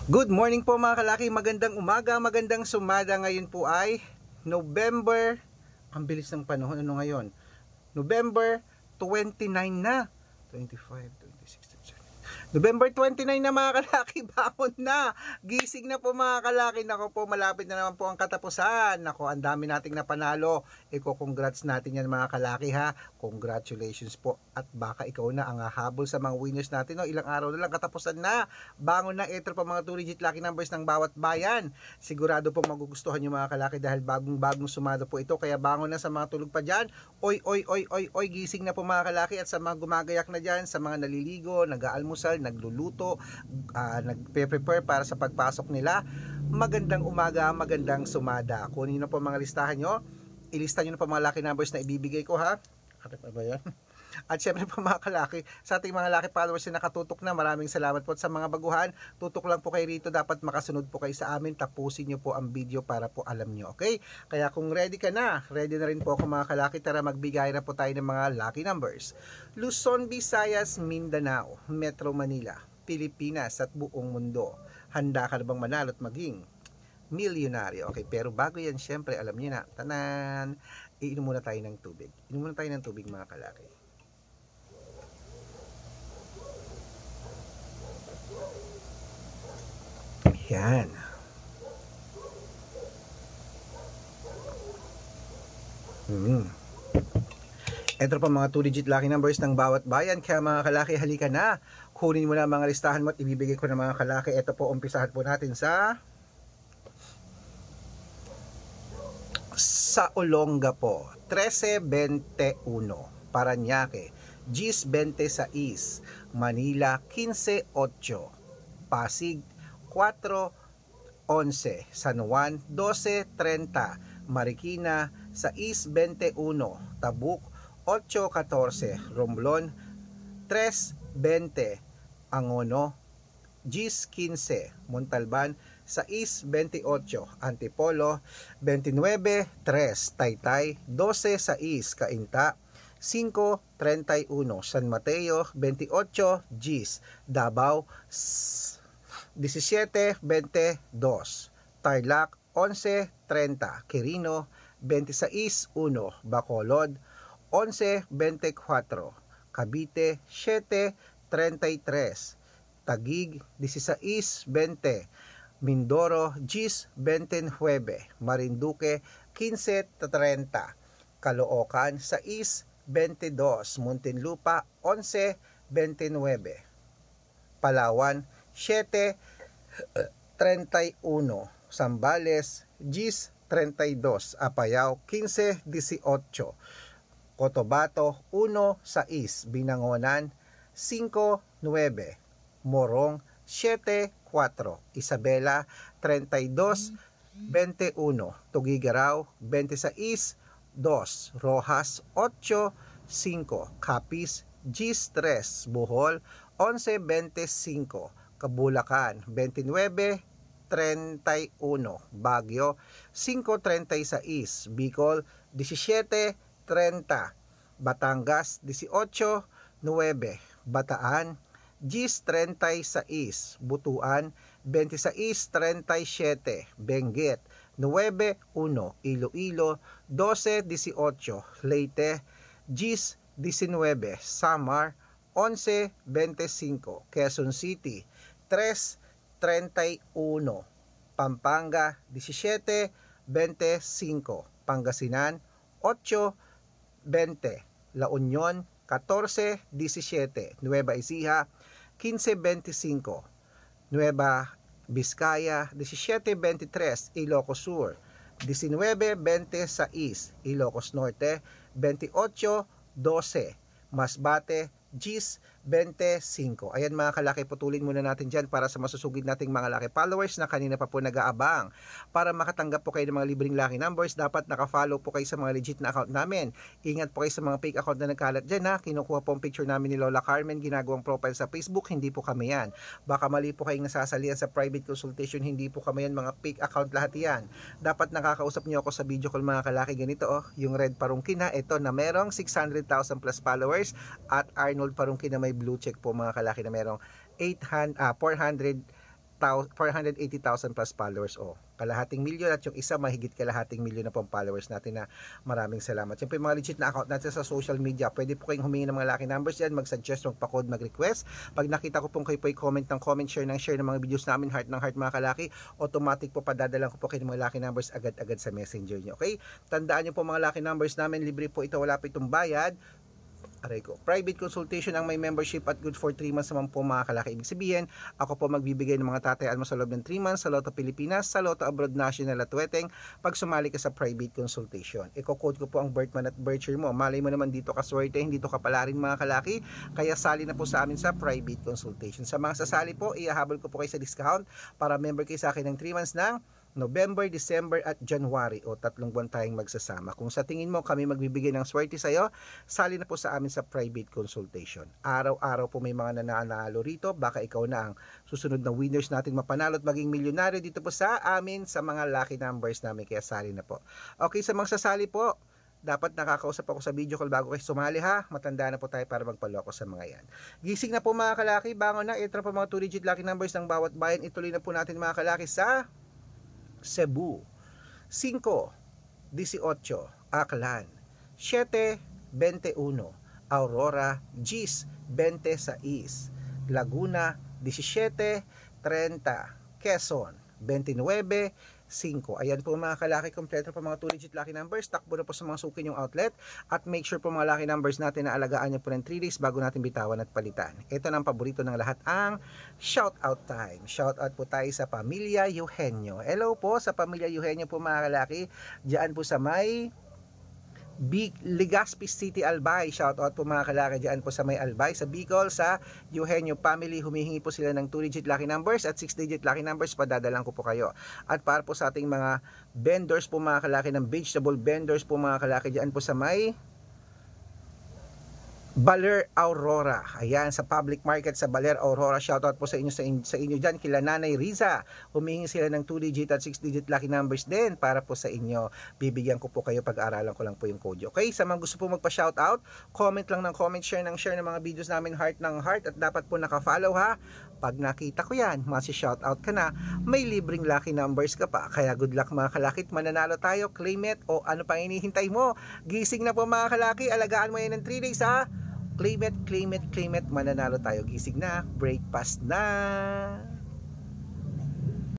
Good morning po mga kalaki, magandang umaga, magandang sumada. Ngayon po ay November, ang bilis ng panahon, ano ngayon? November 29 na, 25, 26, 27. November 29 na mga kalaki, bangon na, gising na po mga kalaki. Nako po, malapit na naman po ang katapusan. Nako, ang dami nating napanalo. Congrats natin yan mga kalaki ha. Congratulations po. At baka ikaw na ang hahabol sa mga winners natin. No? Ilang araw na lang katapusan na. Bangon na, ito pa mga 2-digit lucky numbers ng bawat bayan. Sigurado pong magugustuhan nyo mga kalaki dahil bagong sumado po ito. Kaya bangon na sa mga tulog pa dyan. Oy, gising na po mga kalaki. At sa mga gumagayak na dyan, sa mga naliligo, nag-aalmusal, nagluluto, nagpe-prepare para sa pagpasok nila. Magandang umaga, magandang sumada. Kunin nyo po mga listahan nyo. Ilista nyo na po mga lucky numbers na ibibigay ko ha. Ano ba yan? At syempre po mga kalaki, sa ating mga lucky followers na nakatutok na, maraming salamat po. At sa mga baguhan, tutok lang po kayo rito. Dapat makasunod po kayo sa amin. Tapusin nyo po ang video para po alam nyo. Okay? Kaya kung ready ka na, ready na rin po ako mga kalaki. Tara magbigay na po tayo ng mga lucky numbers. Luzon, Visayas, Mindanao, Metro Manila, Pilipinas at buong mundo. Handa ka na bang manalo at maging milyonaryo? Okay, pero bago yan, syempre, alam niyo na, tanan, iinom muna tayo ng tubig. Inom muna tayo ng tubig mga kalaki. Yan. Ito pa mga 2-digit lucky numbers ng bawat bayan. Kaya mga kalaki, halika na. Kunin mo na mga listahan mo at ibibigay ko na mga kalaki. Ito po, umpisahan po natin sa Olongapo, 13-21, Parañaque, 10-26, Manila, 15-8, Pasig, 4-11, San Juan, 12-30, Marikina, 6-21, Tabuk, 8-14, Romblon, 3-20, Angono, 10-15, Montalban, 6-28, Antipolo, 29-3, Taytay, 12-6, Cainta, 5-31, San Mateo, 28, Gis, Davao, 17-22, Tarlac, 11-30, Quirino, 26-1, Bacolod, 11-24, Cavite, 7-33, Taguig, 16-20, Mindoro, 10-29, Marinduque, 15-30, Caloocan, 6-22, Muntinlupa, 11-29, Palawan, 7-31, Zambales, 10-32, Apayao, 15-18, Cotabato, 1-6, Binangonan, 5-9, Morong, 7-4, Isabela, 32-21, Tugigaraw, 26-2, Rojas, 8-5, Capiz, 10-3, Bohol, 11-25, Kabulacan, 29-31, Baguio, 5-36, Bicol, 17-30, Batangas, 18-9, Bataan, 10-36, Butuan, 26-37, Benguet, 9-1, Iloilo, 12-18, Leyte, 10-19, Samar, 11-25, Quezon City, 3-31, Pampanga, 17-25, Pangasinan, 8-20, La Union, 14-17, Nueva Ecija, 15-25, Nueva Vizcaya, 17-23, Ilocos Sur, 19-26, Ilocos Norte, 28-12, Masbate, 10-25. Ayan mga kalaki, putulin muna natin dyan para sa masusugid nating mga lucky followers na kanina pa po nag-aabang. Para makatanggap po kayo ng mga libreng lucky numbers, dapat naka-follow po kayo sa mga legit na account namin. Ingat po kayo sa mga fake account na nagkalat dyan ha. Kinukuha po ang picture namin ni Lola Carmen, ginagawang profile sa Facebook, hindi po kami yan. Baka mali po kayong nasasalihan sa private consultation, hindi po kami yan, mga fake account lahat yan. Dapat nakakausap niyo ako sa video call mga kalaki, ganito yung Red Parungkin ha, ito na merong 600,000 plus followers, at Arnold Parungkin na may blue check po mga kalaki na merong 400 480,000 plus followers. Kalahating milyon at yung isa mahigit kalahating milyon na pong followers natin na maraming salamat. Yan po yung mga legit na account natin sa social media. Pwede po kayong humingi ng mga lucky numbers yan, mag-suggest, magpa-code, mag-request. Pag nakita ko pong kayo po comment ng comment, share ng mga videos namin, heart ng heart mga kalaki, automatic po padadalan ko po kayo ng mga lucky numbers agad-agad sa messenger nyo. Okay? Tandaan nyo po mga lucky numbers namin, libre po ito, wala po itong bayad. Aray ko. Private consultation ang may membership at good for 3 months naman po mga kalaki. Ibig sabihin, ako po magbibigay ng mga tatayaan mo sa loob ng 3 months sa Lotto Pilipinas, sa Lotto Abroad National at Weteng pag sumali ka sa private consultation. Iko-quote ko po ang birth month at birth year mo. Malay mo naman dito ka swerte, hindi to kapala rin mga kalaki. Kaya sali na po sa amin sa private consultation. Sa mga sasali po, ihahabol ko po kayo sa discount para member kayo sa akin ng 3 months ng November, December at January, 3 buwan tayong magsasama. Kung sa tingin mo kami magbibigay ng swerte sa'yo, sali na po sa amin sa private consultation. Araw-araw po may mga nananalo rito. Baka ikaw na ang susunod na winners natin mapanalo at maging milyonaryo dito po sa amin sa mga lucky numbers namin. Kaya sali na po. Okay, sa mga sasali po, dapat nakakausap ako sa video call bago kayo sumali ha. Matanda na po tayo para magpaloko sa mga yan. Gising na po mga kalaki, bangon na. Ito na po mga 2-digit lucky numbers ng bawat bayan. Ituloy na po natin mga kalaki sa Cebu, 5-18, Aklan, 7-21, Aurora, Gis, 26, Laguna, 17-30, Quezon, 29-5. Ayan po mga kalaki, kompleto po mga 2-digit lucky numbers. Takbo na po sa mga suki nyong outlet at make sure po mga lucky numbers natin na alagaan nyo po ng 3 days bago natin bitawan at palitan. Ito na ang paborito ng lahat, ang shout out time. Shout out po tayo sa Pamilya Eugenio. Hello po sa Pamilya Eugenio po mga kalaki. Diyan po sa may Legazpi City, Albay. Shoutout po mga kalaki dyan po sa may Albay, sa Bicol, sa Eugenio family. Humihingi po sila ng 2-digit lucky numbers at 6-digit lucky numbers. Padadalang ko po kayo. At para po sa ating mga vendors po mga kalaki, ng vegetable vendors po mga kalaki dyan po sa may Baler Aurora. Ayan, sa public market sa Baler Aurora. Shoutout po sa inyo dyan, kila Nanay Riza. Humingi sila ng 2-digit at 6-digit lucky numbers din para po sa inyo. Bibigyan ko po kayo, pag-aaralan ko lang po yung code. Okay, sa mga gusto po magpa-shoutout, comment lang ng comment, share ng mga videos namin, heart ng heart, at dapat po naka-follow ha. Pag nakita ko yan, masi-shoutout ka na, may libreng lucky numbers ka pa. Kaya good luck mga kalakit, mananalo tayo, claim it, o ano pang hinihintay mo? Gising na po mga kalaki, alagaan mo yan ng 3 days ha. Claim it, mananalo tayo. Gising na, breakfast na.